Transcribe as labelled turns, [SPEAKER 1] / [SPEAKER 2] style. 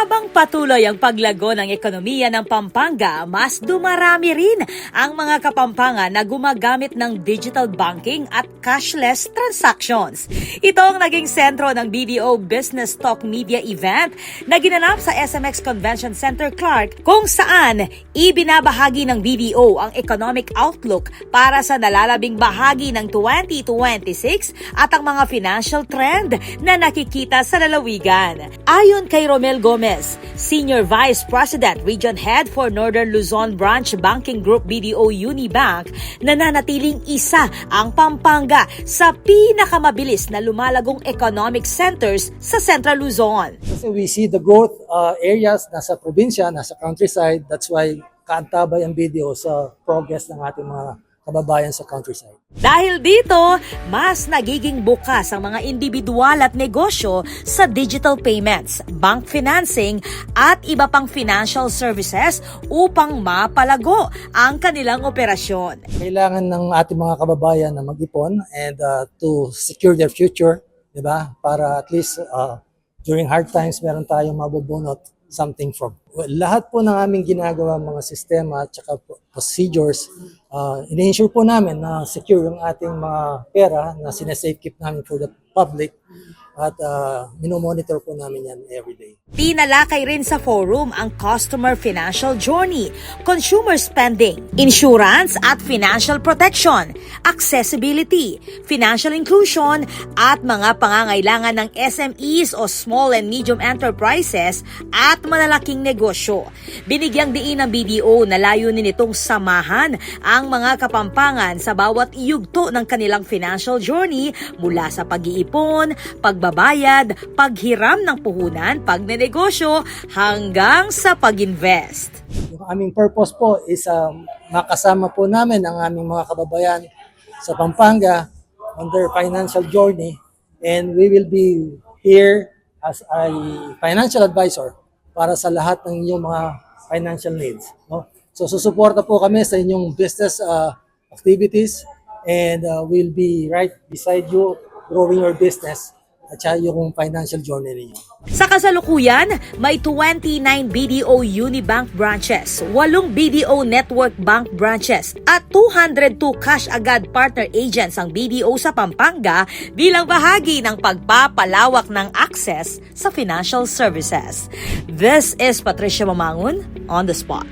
[SPEAKER 1] Habang patuloy ang paglago ng ekonomiya ng Pampanga, mas dumarami rin ang mga Kapampangan na gumagamit ng digital banking at cashless transactions. Ito ang naging sentro ng BDO Business Talk Media event na ginanap sa SMX Convention Center Clark, kung saan ibinabahagi ng BDO ang economic outlook para sa nalalabing bahagi ng 2026 at ang mga financial trend na nakikita sa lalawigan. Ayon kay Romel Gomez, Senior Vice President, Region Head for Northern Luzon Branch Banking Group BDO Unibank, nananatiling isa ang Pampanga sa pinakamabilis na lumalagong economic centers sa Central Luzon.
[SPEAKER 2] Kasi we see the growth areas nasa probinsya, nasa countryside. That's why kaantabay ang BDO sa progress ng ating mga kababayan sa countryside.
[SPEAKER 1] Dahil dito, mas nagiging bukas ang mga individual at negosyo sa digital payments, bank financing at iba pang financial services upang mapalago ang kanilang operasyon.
[SPEAKER 2] Kailangan ng ating mga kababayan na mag-ipon and to secure their future, di ba? Para at least during hard times meron tayong mabubunot something from. Well, lahat po ng aming ginagawa mga sistema at saka procedures, ini-ensure po namin na secure yung ating mga pera na sinasave keep namin for the public at minomonitor po namin yan every day.
[SPEAKER 1] Tinalakay rin sa forum ang customer financial journey, consumer spending, insurance at financial protection, accessibility, financial inclusion at mga pangangailangan ng SMEs o small and medium enterprises at malalaking negosyo. Binigyang diin ng BDO na layunin nitong samahan ang mga Kapampangan sa bawat yugto ng kanilang financial journey mula sa pag-iipon, pagbabayad, paghiram ng puhunan, pagnenegosyo, hanggang sa pag-invest.
[SPEAKER 2] Yung aming purpose po is makasama po namin ang aming mga kababayan sa Pampanga on their financial journey, and we will be here as a financial advisor para sa lahat ng inyong mga financial needs. No? So susuporta po kami sa inyong business activities, and we'll be right beside you growing your business at saka yung financial journey ninyo.
[SPEAKER 1] Sa kasalukuyan, may 29 BDO Unibank branches, 8 BDO Network Bank branches, at 202 Cash Agad Partner Agents ang BDO sa Pampanga bilang bahagi ng pagpapalawak ng access sa financial services. This is Patricia Mamangon, on the spot.